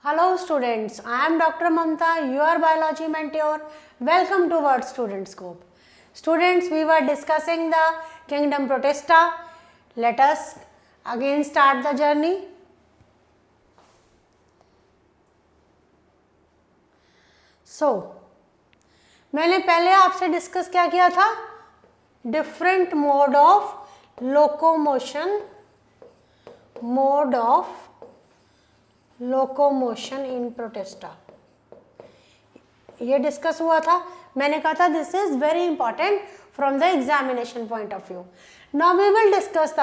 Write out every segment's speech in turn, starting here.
Hello students, I am Dr. Mamta, your biology mentor. Welcome to Word Student Scope. Students, we were discussing the kingdom Protista. Let us again start the journey. So, मैंने पहले आपसे discuss क्या किया था? Different mode of locomotion in protista, ये discuss हुआ था. मैंने कहा था this is very important from the examination point of view. Now we will discuss the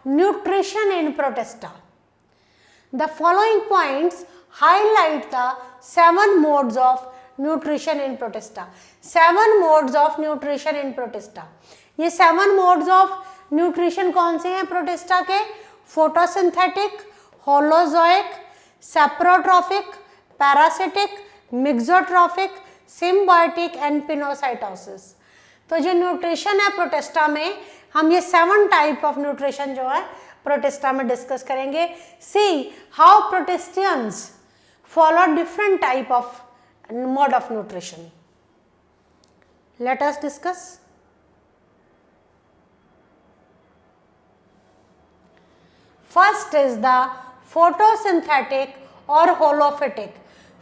nutrition in protista. The following points highlight the 7 modes of nutrition in protista. 7 modes of nutrition in protista. ये 7 modes of nutrition कौन से हैं Protista के? Photosynthetic, holozoic, saprotrophic, parasitic, mixotrophic, symbiotic and pinocytosis. तो जो nutrition है Protista में, हम ये 7 टाइप ऑफ न्यूट्रिशन जो है प्रोटेस्टा में डिस्कस करेंगे. See how protistans follow different type of mode of nutrition. Let us discuss. First is the photosynthetic और holophytic.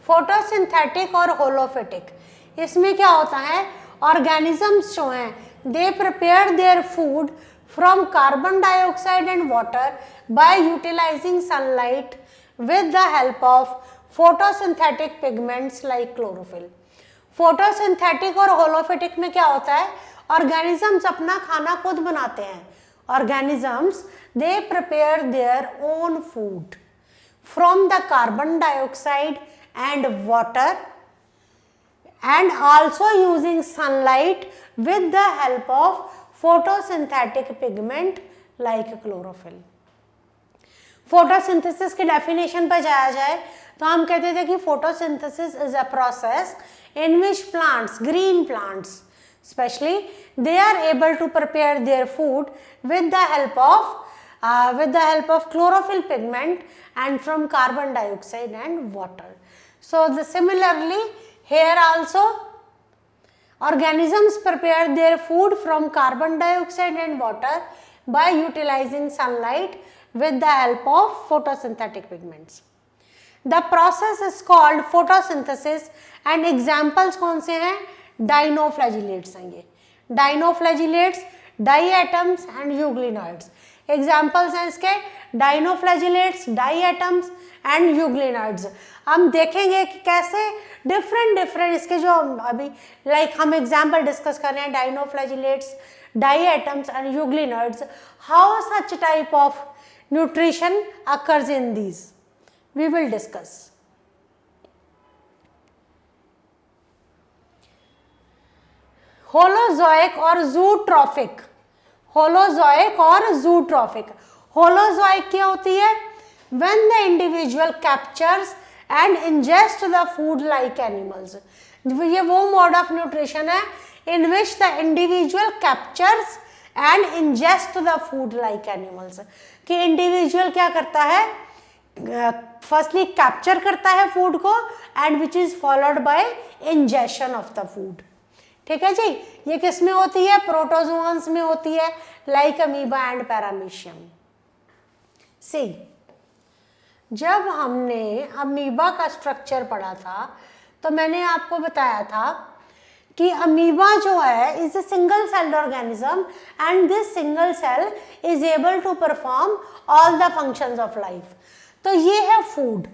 photosynthetic और holophytic, इसमें क्या होता है? organisms जो हैं they prepare their food from carbon dioxide and water by utilizing sunlight with the help of photosynthetic pigments like chlorophyll. Photosynthetic और होलोफिटिक में क्या होता है? ऑर्गेनिजम्स अपना खाना खुद बनाते हैं. Organisms they prepare their own food from the carbon dioxide and water and also using sunlight with the help of photosynthetic pigment like chlorophyll. Photosynthesis की डेफिनेशन पर जाया जाए तो हम कहते थे कि photosynthesis is a process in which plants, green plants specially, they are able to prepare their food with the help of chlorophyll pigment and from carbon dioxide and water. So similarly here also organisms prepare their food from carbon dioxide and water by utilizing sunlight with the help of photosynthetic pigments. The process is called photosynthesis and examples कौन से हैं? Dinoflagellates हैं ये. Dinoflagellates, diatoms and euglenoids. Examples हैं इसके dinoflagellates, diatoms and euglenoids. हम देखेंगे कि कैसे different इसके जो अभी like हम example discuss कर रहे हैं dinoflagellates, diatoms and euglenoids, how such type of nutrition occurs in these. We will discuss. Holozoic और zootropic. Holozoic और zootropic. Holozoic क्या होती है? When the individual captures and ingests the food like animals. ये वो mode of nutrition है in which the individual captures and ingests the food like animals. कि individual क्या करता है? फर्स्टली कैप्चर करता है फूड को and which is followed by ingestion of the food. ठीक है जी. ये किस में होती है? प्रोटोजोआंस में होती है लाइक अमीबा एंड पैरामीशियम. सी जब हमने अमीबा का स्ट्रक्चर पढ़ा था तो मैंने आपको बताया था कि अमीबा जो है is a single celled organism and this single cell is able to perform all the functions of life. तो ये है फूड.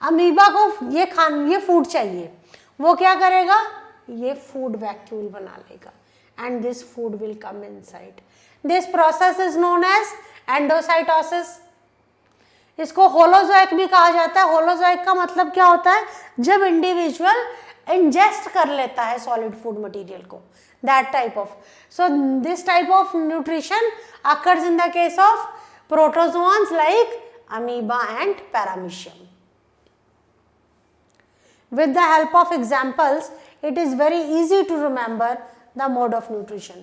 अमीबा को ये फूड चाहिए, वो क्या करेगा? ये फूड वैक्यूल बना लेगा and this food will come inside. This process is known as endocytosis. इसको होलोजोइक भी कहा जाता है. होलोजोइक का मतलब क्या होता है? जब इंडिविजुअल इंजेस्ट कर लेता है सॉलिड फूड मटेरियल को, that type of. So this type of nutrition occurs in the case of protozoans like amoeba and paramecium. With the help of examples, it is very easy to remember the mode of nutrition.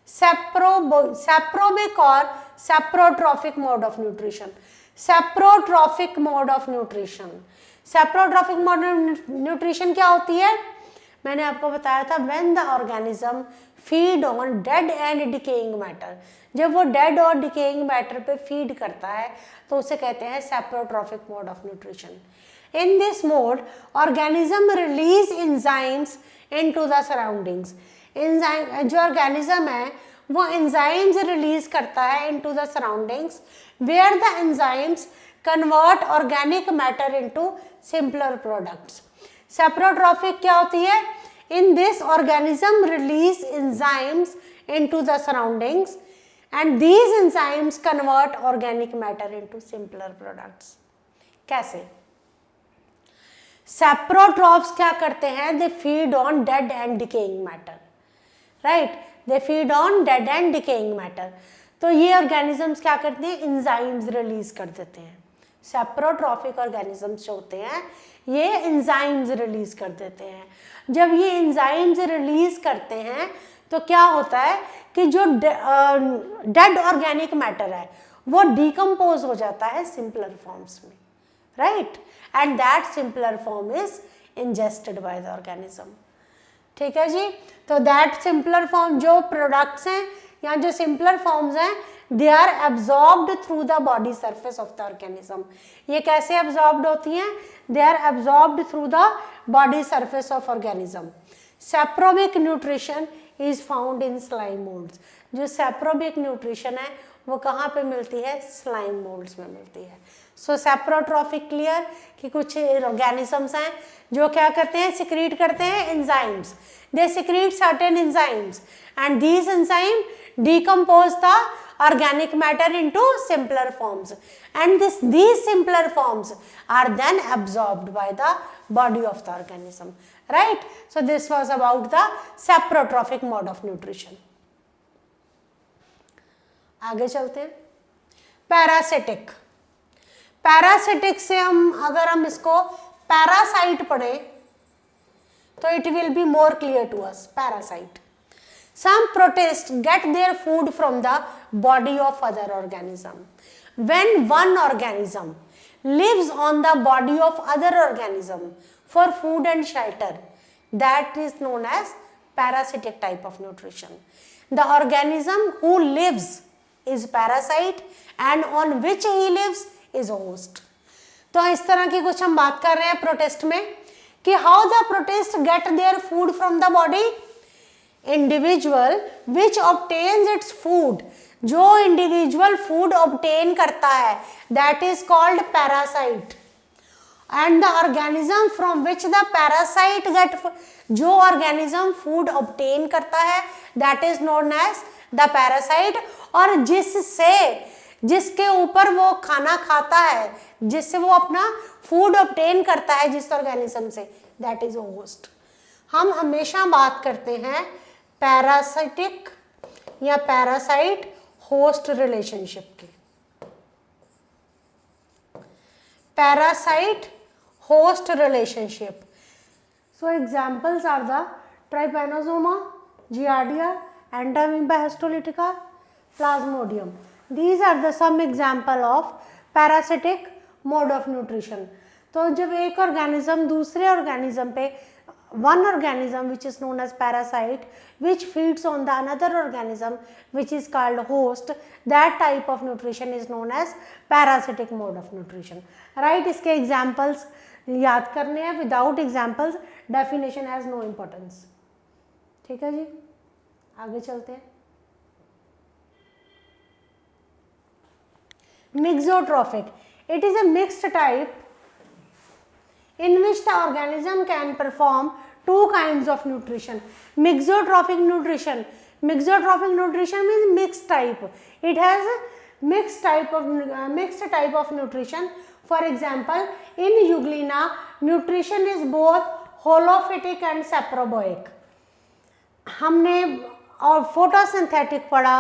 Saprobic or saprotrophic mode of nutrition. Saprotrophic mode of nutrition. Saprotrophic mode of nutrition क्या होती है? मैंने आपको बताया था, when the organism feed on dead and decaying matter. जब वो dead और डिकेइंग मैटर पे फीड करता है तो उसे कहते हैं saprotrophic mode of nutrition. In this mode organism release enzymes into the surroundings. Enzyme, जो ऑर्गेनिज्म है वो एंजाइम्स रिलीज करता है into the surroundings, where the enzymes convert organic matter into simpler products. Saprotrophic क्या होती है? In this organism release enzymes into the surroundings and these enzymes convert organic matter into simpler products. कैसे? Saprotrophs क्या करते हैं? They feed on dead and decaying matter, right? They feed on dead and decaying matter. तो ये organisms क्या करते हैं? Enzymes release कर देते हैं। सेप्रोट्रॉफिक ऑर्गेनिजम्स जो होते हैं ये एंजाइम्स रिलीज कर देते हैं। जब ये एंजाइम्स रिलीज करते हैं तो क्या होता है कि जो डेड ऑर्गेनिक मैटर है वो डिकम्पोज हो जाता है सिंपलर फॉर्म्स में, right? And that simpler form is ingested by the organism. ठीक है जी। तो दैट सिंपलर फॉर्म, जो प्रोडक्ट्स हैं या जो सिंपलर फॉर्म्स हैं, they are absorbed through the body surface of the organism. ये कैसे एब्जॉर्ब्ड होती हैं? They are absorbed through the body surface of organism. Saprobic nutrition is found in slime moulds. जो सेप्रोबिक न्यूट्रिशन है वो कहाँ पे मिलती है? स्लाइम मोल्ड्स में मिलती है। सो सेप्रोट्रॉफिक क्लियर कि कुछ ऑर्गेनिजम्स हैं जो क्या करते हैं? सिक्रीट करते हैं enzymes. They secrete certain enzymes and these enzyme decompose the organic matter into simpler forms and these simpler forms are then absorbed by the body of the organism, right? So this was about the saprotrophic mode of nutrition. आगे चलते हैं। Parasitic. Parasitic से अगर हम इसको parasite पढ़ें तो it will be more clear to us. Parasite, some protists get their food from the body of other organism. When one organism lives on the body of other organism for food and shelter, that is known as parasitic type of nutrition. The organism who lives is parasite and on which he lives is host. तो इस तरह की कुछ हम बात कर रहे हैं प्रोटेस्ट में कि how the protists get their food from the body. Individual which obtains its food, जो इंडिविजुअल फूड ऑब्टेन करता है that is called parasite. And the organism from which the parasite get, जो ऑर्गेनिज्म फूड ऑब्टेन करता है that is known as the parasite. और जिसके ऊपर वो खाना खाता है, जिससे वो अपना फूड ऑब्टेन करता है जिस ऑर्गेनिज्म से, दैट इज होस्ट। हम हमेशा बात करते हैं पैरासिटिक या पैरासाइट होस्ट रिलेशनशिप की। Parasite host relationship, so examples are the trypanosoma, giardia, entamoeba histolytica, plasmodium. These are the some example of parasitic mode of nutrition. तो जब एक ऑर्गेनिज्म दूसरे ऑर्गेनिज्म पे, one organism which is known as parasite which feeds on the another organism which is called host, that type of nutrition is known as parasitic mode of nutrition, right? इसके examples याद करने हैं, without examples definition has no importance। ठीक है जी, आगे चलते हैं। Mixotrophic, it is a mixed type in which the organism can perform two kinds of nutrition. Mixotrophic nutrition, mixotrophic nutrition means mixed type. It has a mixed type of nutrition. For example, in Euglena, nutrition is both holophytic and saprobiotic. हमने और photosynthetic पढ़ा,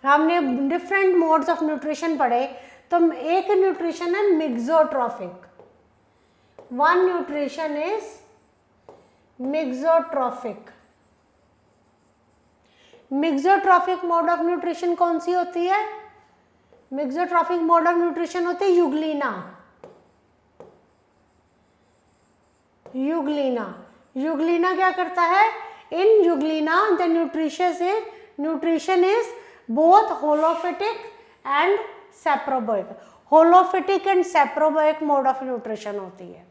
हमने different modes of nutrition पढ़े। तो एक nutrition है mixotrophic, one nutrition is mixotrophic. Mixotrophic mode of nutrition कौन सी होती है? मिक्सोट्रॉफिक मोड ऑफ न्यूट्रिशन होती है यूग्लिना। यूग्लिना क्या करता है? In euglena the nutrition is both holophytic and saprobic. Holophytic and saprobic mode of nutrition होती है।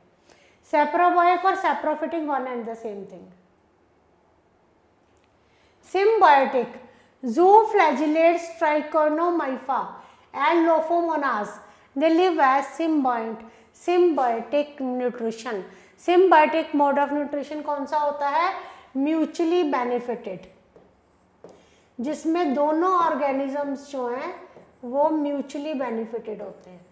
सेप्रोबोइक और saprophytic one and the same thing. Symbiotic, zooflagellates, trichornomypha and Lophomonas, they live as symbiotic nutrition। symbiotic mode of nutrition कौन सा होता है? Mutually benefited, जिसमें दोनों organisms जो हैं वो म्यूचुअली बेनिफिटेड होते हैं।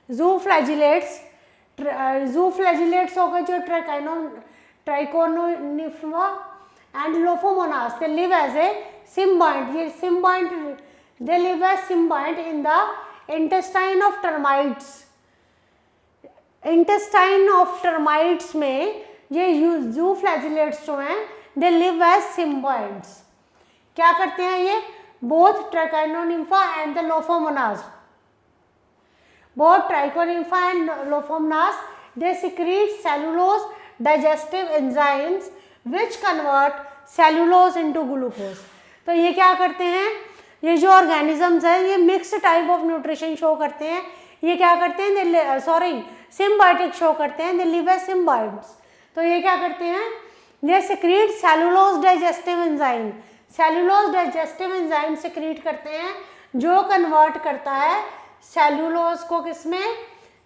जूफ्लैजिलेट्स हो गए जो trichonympha and lophomonas, they live as a symbiont. ये symbiont, they live as symbiont in the intestine of termites. Intestine of termites में ये जूफ्लैजिलेट्स जो हैं दे लिव एज सिम्बाइंट्स। क्या करते हैं ये? Both trichonympha and the lophomonas, both trichonympha and Lophomonas, they secrete cellulose digestive enzymes which convert cellulose into glucose। तो ये क्या करते हैं? ये जो ऑर्गेनिजम्स हैं ये mix type of nutrition show करते हैं। ये क्या करते हैं? सिम्बायोटिक शो करते हैं, दे लिव एज सिम्बायोट्स। तो ये क्या करते हैं? ये secrete cellulose digestive enzyme. Cellulose digestive enzyme secrete करते हैं जो कन्वर्ट करता है सेल्यूलोज को किसमें?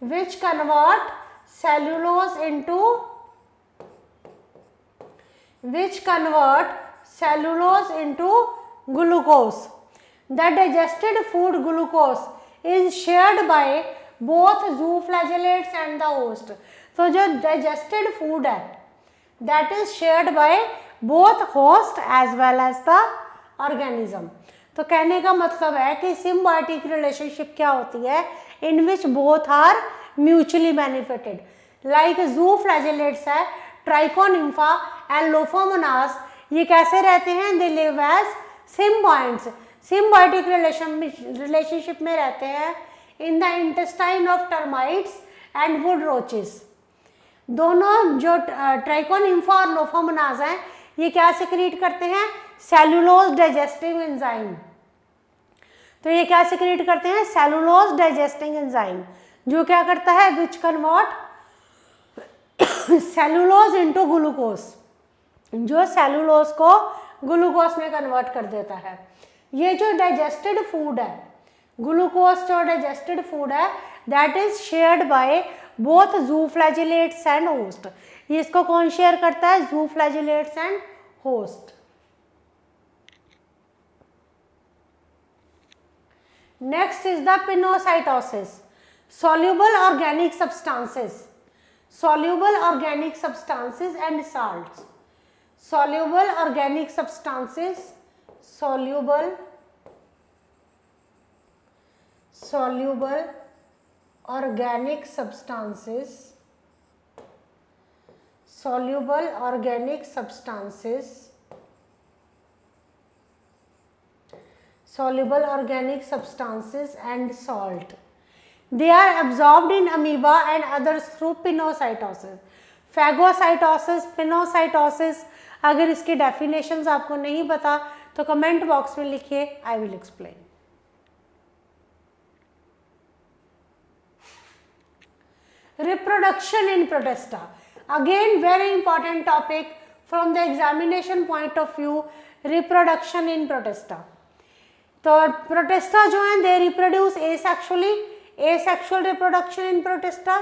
Which convert cellulose into glucose. The digested food glucose is shared by both zooflagellates and the host. तो जो डाइजेस्टेड फूड है that is shared by both host as well as the organism. तो कहने का मतलब है कि सिम्बायोटिक रिलेशनशिप क्या होती है? In which both are mutually benefited. Like zooflagellates है, ट्राइकोनिम्फा एंड लोफोमोनास, ये कैसे रहते हैं? They live as symbiotes. Symbiotic relationship में रहते हैं in the intestine of termites and wood roaches. दोनों जो ट्राइकोनिम्फा और लोफोमोनास हैं ये क्या सिक्रीट करते हैं? Cellulose digestive enzyme. तो ये क्या सिक्रीट करते हैं? सेलुलोज डाइजेस्टिंग एंजाइम, जो क्या करता है? Which convert cellulose into glucose, जो सेलुलोज को ग्लूकोज में कन्वर्ट कर देता है। ये जो डाइजेस्टेड फूड है, ग्लूकोज जो डाइजेस्टेड फूड है, that is shared by both zooflagellates and host. ये इसको कौन शेयर करता है? Zooflagellates and host. Next is the pinocytosis. Soluble organic substances and salts। Soluble organic substances and salt, they are absorbed in amoeba and others through pinocytosis। phagocytosis, pinocytosis, अगर इसके definitions आपको नहीं पता तो कमेंट बॉक्स में लिखिए, I will explain. Reproduction in protista, again very important topic from the examination point of view। reproduction in protista, तो protista जो है they reproduce asexually. Asexual reproduction in protista.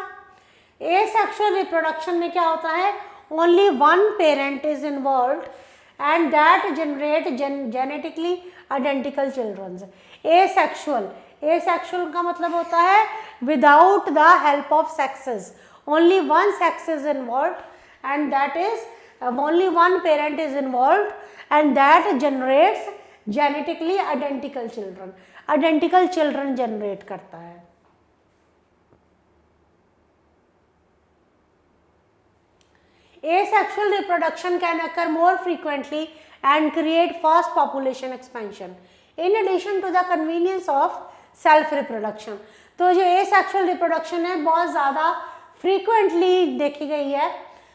Asexual reproduction में क्या होता है? Only one parent is involved and that generate genetically identical childrens. Asexual का मतलब होता है without the help of sexes, only one sex is involved and that is only one parent is involved and that generates genetically identical children. Identical children generate करता है। Asexual reproduction can occur more frequently and create fast population expansion in addition to the convenience of self reproduction. तो जो asexual reproduction है बहुत ज़्यादा frequently देखी गई है.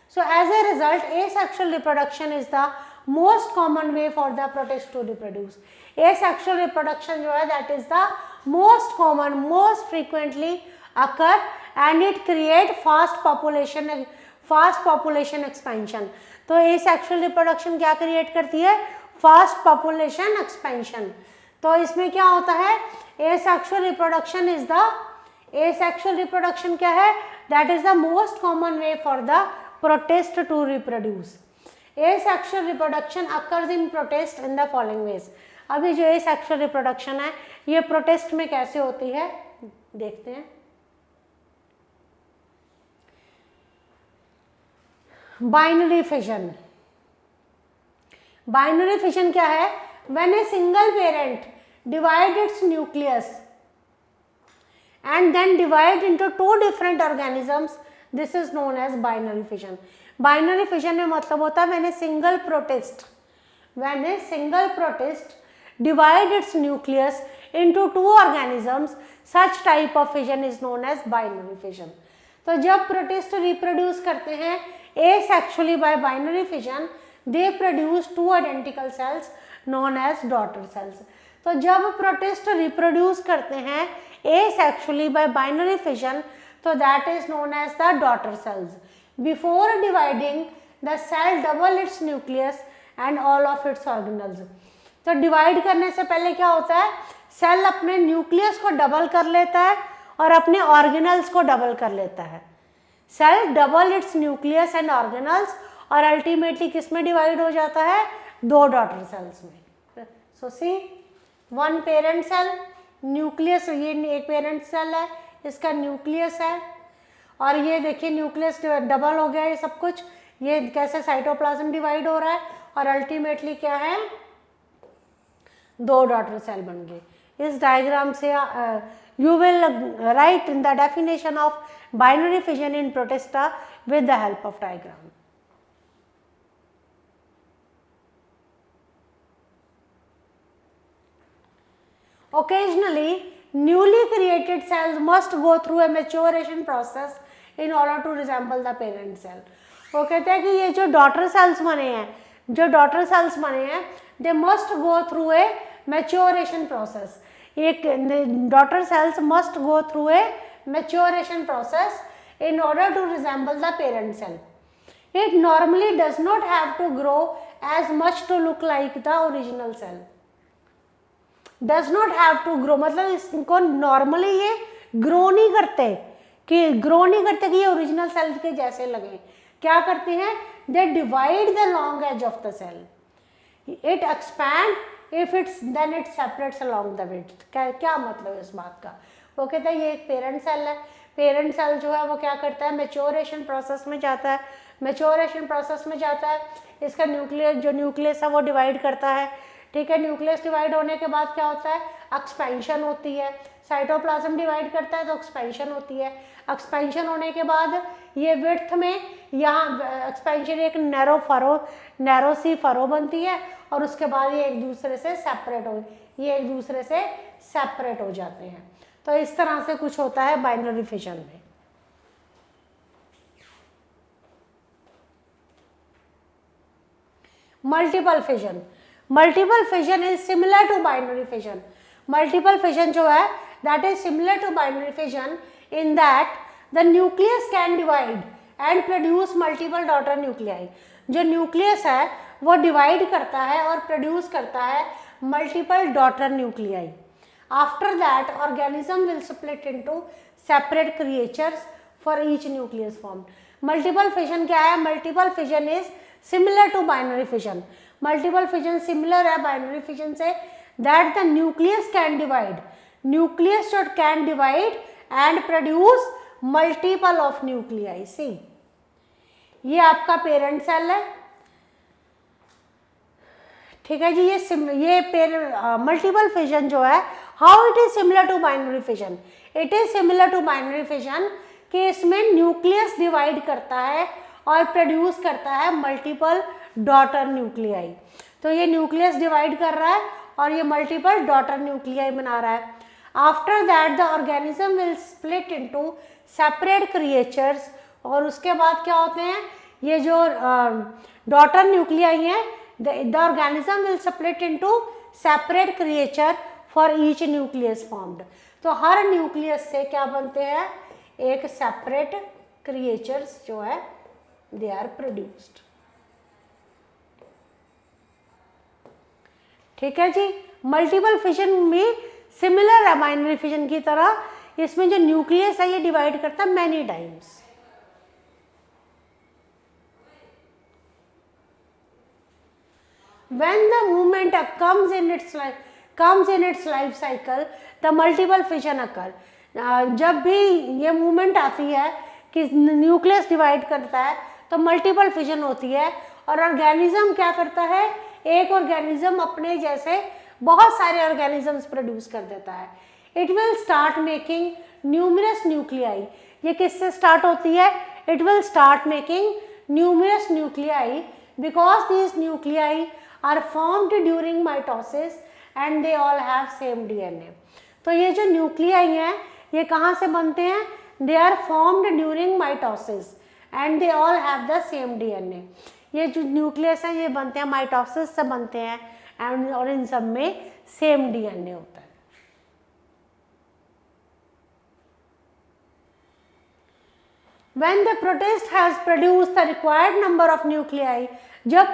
So as a result, asexual reproduction is the most common way for the protists to reproduce. Asexual reproduction जो है that is the most common, most frequently occur and it create fast population expansion. तो asexual reproduction क्या create करती है? Fast population expansion. तो इसमें क्या होता है? Asexual reproduction क्या है? That is the most common way for the protist to reproduce. Asexual reproduction occurs in protist in the following ways. अभी जो asexual reproduction है ये protist में कैसे होती है देखते हैं. Binary fission. Binary fission क्या है? When a single parent divide its nucleus and then divide into two different organisms, this is known as binary fission. Binary fission में मतलब होता है when a single protist divide its nucleus into two organisms, such type of fission is known as binary fission. तो जब protist reproduce करते हैं asexually by binary fission, they produce two identical cells known as daughter cells. तो जब protist reproduce करते हैं asexually by binary fission, तो that is known as the daughter cells. Before dividing, the cell double its nucleus and all of its organelles. तो divide करने से पहले क्या होता है? सेल अपने न्यूक्लियस को डबल कर लेता है और अपने ऑर्गेनल्स को डबल कर लेता है. Cell double its nucleus and organelles और अल्टीमेटली किस में डिवाइड हो जाता है? दो डॉटर सेल्स में. सो सी, वन पेरेंट सेल, न्यूक्लियस, ये एक पेरेंट सेल है, इसका न्यूक्लियस है और ये देखिए न्यूक्लियस डबल हो गया. ये सब कुछ ये कैसे साइटोप्लाज्म डिवाइड हो रहा है और अल्टीमेटली क्या है? दो डॉटर सेल बन गए. इस डायग्राम से you will write in the definition of binary fission in protista with the help of diagram. Occasionally, newly created cells must go through a maturation process in order to resemble the parent cell. वो कहते हैं कि ये जो daughter cells बने हैं, they must go through a maturation process. एक daughter cells must go through a maturation process in order to resemble the parent cell. It normally does not have to grow as much to look like the original cell. Does not have to grow मतलब इसको normally ये grow नहीं करते कि ये original cell के जैसे लगे. क्या करते हैं? They divide the long edge of the cell. It expand if it's then it separates along the width. क्या मतलब है इस बात का? वो कहता है ये एक पेरेंट सेल है. पेरेंट सेल जो है वो क्या करता है? मैच्योरेशन प्रोसेस में जाता है. इसका न्यूक्लियस है वो डिवाइड करता है. ठीक है, न्यूक्लियस डिवाइड होने के बाद क्या होता है? एक्सपेंशन होती है. साइटोप्लाज्म डिवाइड करता है तो एक्सपेंशन होती है. एक्सपेंशन होने के बाद ये विड्थ में यहाँ एक्सपेंशन एक नैरो सी फरो बनती है और उसके बाद ये एक दूसरे से सेपरेट हो जाते हैं. तो इस तरह से कुछ होता है बाइनरी फिशन में. Multiple fission is similar to binary fission. Multiple fission जो है that is similar to binary fission in that the nucleus can divide and produce multiple daughter nuclei. जो न्यूक्लियस है वो डिवाइड करता है और प्रोड्यूस करता है multiple daughter nuclei. After that organism will split into separate creatures for each nucleus form. Multiple fission क्या है? Multiple fission is similar to binary fission. Multiple fission similar है बाइनरी फिशन से that the nucleus can divide and produce multiple of nuclei. See, ये आपका parent cell है. ठीक है जी. ये मल्टीपल फिशन जो है how it is similar to binary fission. It is similar to binary fission कि इसमें न्यूक्लियस डिवाइड करता है और प्रोड्यूस करता है मल्टीपल डॉटर न्यूक्लियाई। तो ये न्यूक्लियस डिवाइड कर रहा है और ये मल्टीपल डॉटर न्यूक्लियाई बना रहा है। After that the organism will split into separate creatures, और उसके बाद क्या होते हैं, ये जो डॉटर न्यूक्लियाई हैं, the organism will split into separate creature for each nucleus formed. तो हर न्यूक्लियस से क्या बनते हैं, एक सेपरेट क्रिएचर्स जो है दे आर प्रोड्यूस्ड। ठीक है जी। मल्टीपल फिशन में सिमिलर है बाइनरी फिशन की तरह, इसमें जो न्यूक्लियस है ये डिवाइड करता है many times. When the movement comes in its life cycle, the multiple fission occur। जब भी ये मूवमेंट आती है कि न्यूक्लियस डिवाइड करता है तो मल्टीपल फिशन होती है, और ऑर्गेनिज्म क्या करता है, एक ऑर्गेनिज्म अपने जैसे बहुत सारे ऑर्गेनिजम्स प्रोड्यूस कर देता है। It will start making numerous nuclei. ये किससे स्टार्ट होती है, it will start making numerous nuclei because these nuclei are formed during mitosis and they all have same DNA. तो ये जो न्यूक्लियाई हैं ये कहाँ से बनते हैं, they are formed during mitosis and they all have the same DNA. ये जो न्यूक्लियस है ये बनते हैं माइटोसिस से बनते हैं एंड और इन सब में सेम डीएनए होता है। When the protist has produced the required number of nuclei, जब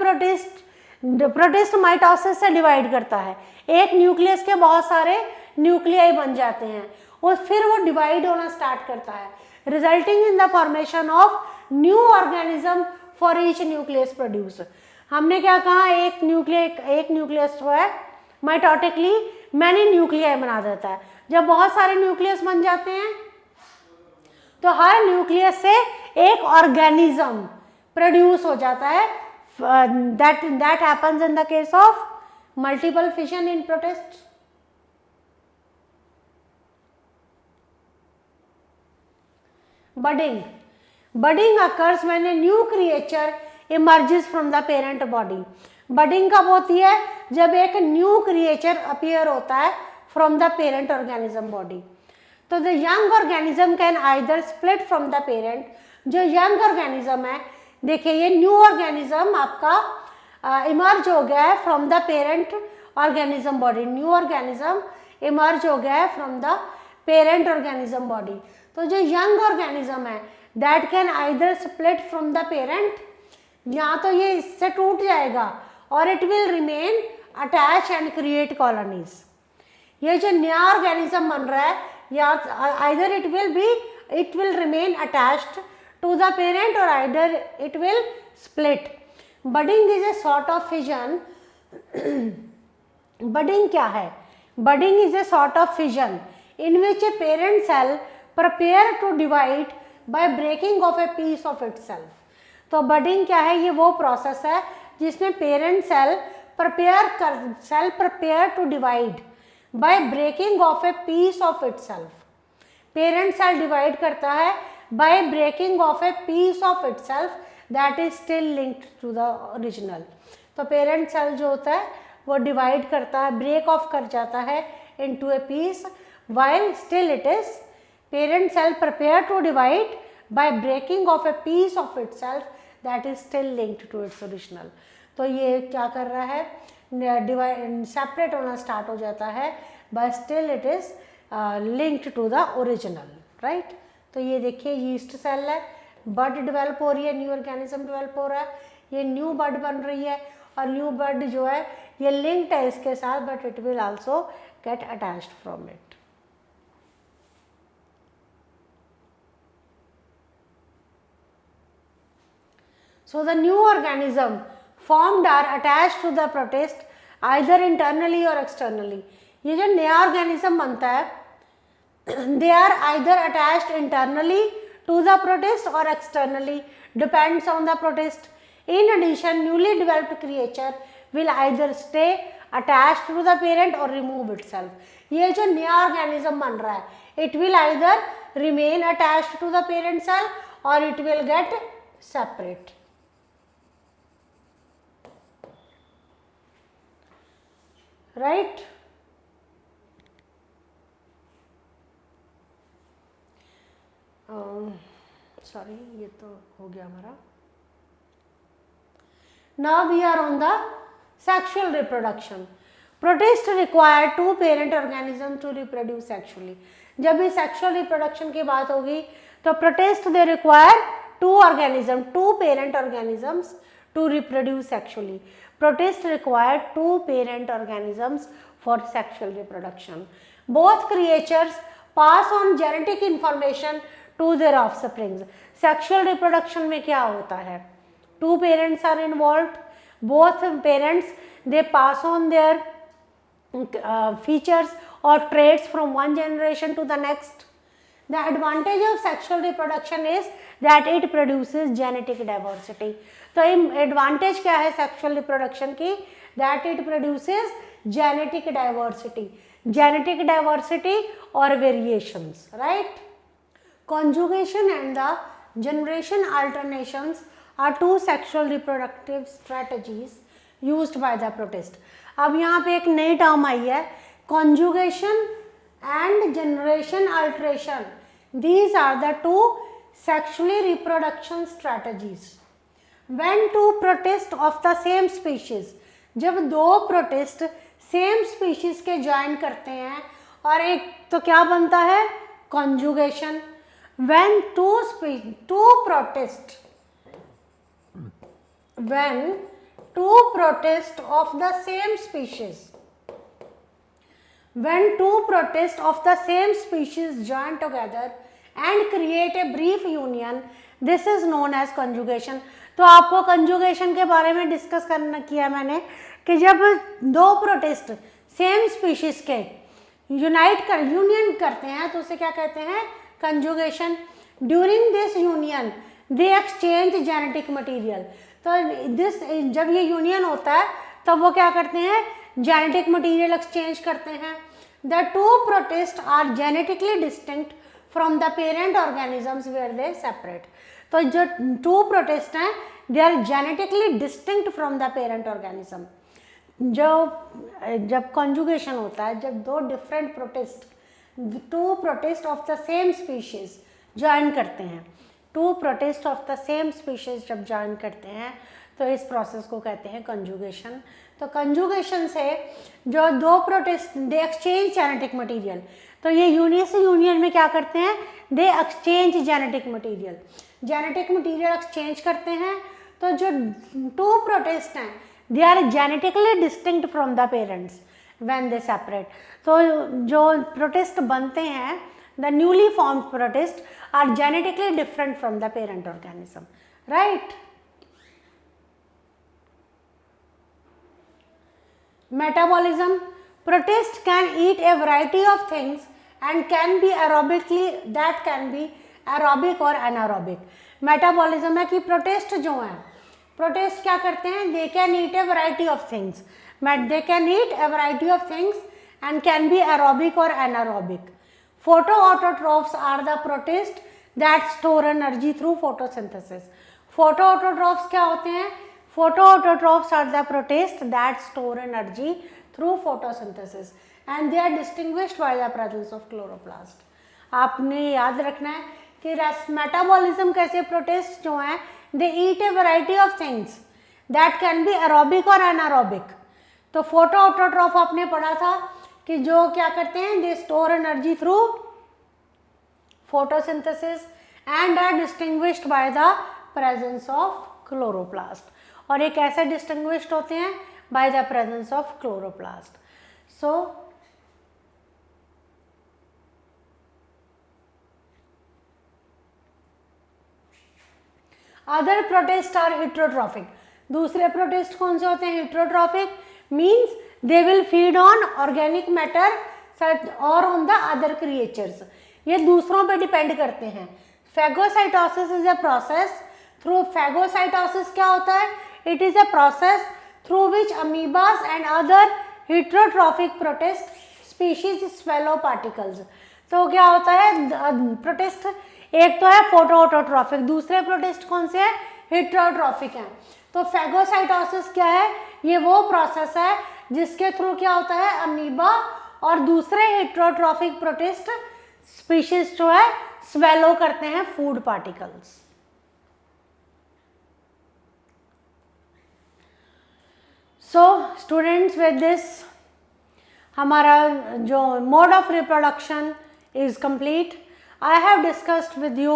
प्रोटिस्ट माइटोसिस से डिवाइड करता है, एक न्यूक्लियस के बहुत सारे न्यूक्लियाई बन जाते हैं और फिर वो डिवाइड होना स्टार्ट करता है, resulting in the formation of new organism for each nucleus produce. हमने क्या कहा, एक न्यूक्लियस जो है माइटोटिकली मैनी न्यूक्लियाई बना देता है। जब बहुत सारे न्यूक्लियस बन जाते हैं तो हर न्यूक्लियस से एक ऑर्गेनिज्म प्रोड्यूस हो जाता है। that happens in the case of multiple fission in protist। budding occurs when a new creature emerges from the parent body। budding कब होती है, जब एक न्यू क्रिएचर अपीयर होता है from the parent organism body. तो the young organism can either split from the parent. जो young organism है, देखिए ये न्यू ऑर्गेनिज्म आपका इमर्ज हो गया है from the parent organism body. New organism emerge हो गया है from the parent organism body. तो जो यंग ऑर्गेनिज्म है that can either split from the parent, या तो ये इससे टूट जाएगा और it will remain attach and create colonies. ये जो नया ऑर्गेनिज्म बन रहा है, या either it will remain attached to the parent or either it will split। budding is a sort of fission। budding क्या है, budding is a sort of fission in which a parent cell prepare to divide by breaking of a piece of itself। तो budding क्या है, ये वो process है जिसमें parent cell prepare to divide by breaking of a piece of itself। Parent cell divide करता है by breaking of a piece of itself that is still linked to the original। तो parent cell जो होता है वो divide करता है, break of कर जाता है into a piece while still it is parent cell prepare to divide by breaking of a piece of itself that is still linked to its original। तो ये क्या कर रहा है, डिवाइड सेपरेट होना स्टार्ट हो जाता है but still it is linked to the original, right। तो ये देखिए यीस्ट सेल है, बड डेवलप हो रही है, न्यू ऑर्गेनिज्म डेवलप हो रहा है, ये न्यू बड बन रही है और न्यू बड जो है ये लिंक्ड है इसके साथ but it will also get attached from it. So the new organism formed are attached to the protist either internally or externally. ये जो नया ऑर्गेनिज्म बनता है they are either attached internally to the protist or externally, depends on the protist। in addition newly developed creature will either stay attached to the parent or remove itself। ये जो नया organism बन रहा है it will either remain attached to the parent cell or it will get separate. Right? Sorry, ये तो हो गया हमारा. Now we are on the sexual reproduction. Protists require two parent organisms to reproduce sexually. जब भी sexual reproduction की बात होगी तो protists they require two parent organisms to reproduce sexually. Protists require two parent organisms for sexual reproduction. Both creatures pass on genetic information to their offspring. Sexual reproduction में क्या होता है? Two parents are involved. Both parents they pass on their features or traits from one generation to the next. The advantage of sexual reproduction is that it produces genetic diversity. तो advantage क्या है sexual reproduction की? That it produces genetic diversity or variations, right? Conjugation and the generation alternations are two sexual reproductive strategies used by the protist. अब यहाँ पे एक नई term आई है, conjugation and generation alteration. These are the two sexually reproduction strategies. When two protists of the same species, जब दो protist same species के join करते हैं और एक तो क्या बनता है? Conjugation. When two protists of the same species join together and create a brief union, this is known as conjugation. तो आपको conjugation के बारे में डिस्कस किया मैंने कि जब दो प्रोटिस्ट सेम स्पीशीज के यूनियन करते हैं तो उसे क्या कहते हैं? Conjugation. During this union they exchange genetic material. तो जब ये यूनियन होता है तब वो क्या करते हैं? जेनेटिक मटेरियल एक्सचेंज करते हैं. The two protist are genetically distinct from the parent organisms where they separate. तो जो टू प्रोटिस्ट हैं they are genetically distinct from the parent organism. जब कॉन्जुगेशन होता है, जब दो different two protist of the same species join करते हैं, two protist of the same species जब ज्वाइन करते हैं तो इस प्रोसेस को कहते हैं कंजुगेशन. तो कंजुगेशन से जो दो protist they exchange genetic material. तो ये यूनियन में क्या करते हैं? They exchange genetic material exchange करते हैं. तो जो टू प्रोटिस्ट हैं they are genetically distinct from the parents when they separate. तो जो प्रोटिस्ट बनते हैं, the newly formed protist are genetically different from the parent organism, right? Metabolism. Protists can eat a variety of things and can be aerobic or anaerobic. Metabolism है कि protist जो हैं, protist क्या करते हैं? They can eat a variety of things. They can eat a variety of things and can be aerobic or anaerobic. Photoautotrophs are the protists that store energy through photosynthesis. Photoautotrophs क्या होते हैं? Photoautotrophs are the protists that store energy through photosynthesis and they are distinguished by the presence of chloroplast. आपने याद रखना है कि metabolism कैसे protist जो हैं they eat a variety of things that can be aerobic or anaerobic. तो फोटोऑटोट्रॉफ आपने पढ़ा था कि जो क्या करते हैं? they store energy through photosynthesis and are distinguished by the presence of chloroplast. और ये कैसे डिस्टिंग्विश्ड होते हैं? By the presence of chloroplast. So other protist are heterotrophic. दूसरे प्रोटिस्ट कौन से होते हैं? Heterotrophic means they will feed on organic matter or on the other creatures. ये दूसरों पे डिपेंड करते हैं. Phagocytosis is a process through phagocytosis क्या होता है? It is a process through which amoebas and other heterotrophic protist species swallow particles. तो क्या होता है? प्रोटिस्ट एक तो है फोटोऑटोट्रॉफिक, दूसरे प्रोटिस्ट कौन से हैं? हेटेरोट्रॉफिक हैं। तो फेगोसाइटोसिस क्या है? ये वो प्रोसेस है जिसके थ्रू क्या होता है, अमीबा और दूसरे हेटेरोट्रॉफिक प्रोटिस्ट स्पीशीज जो है स्वेलो करते हैं food particles. So students, with this हमारा जो mode of reproduction is complete. I have discussed with you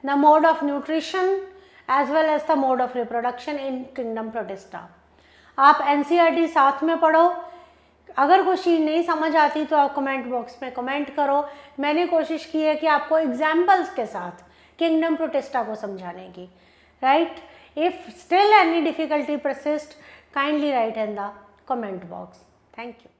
the mode of nutrition as well as the mode of reproduction in kingdom Protista. आप NCERT साथ में पढ़ो. अगर कोई चीज़ नहीं समझ आती तो आप कमेंट बॉक्स में कमेंट करो. मैंने कोशिश की है कि आपको एग्जाम्पल्स के साथ किंगडम प्रोटिस्टा को समझाने की. Right? If still any difficulty persist, kindly right in the comment box. Thank you.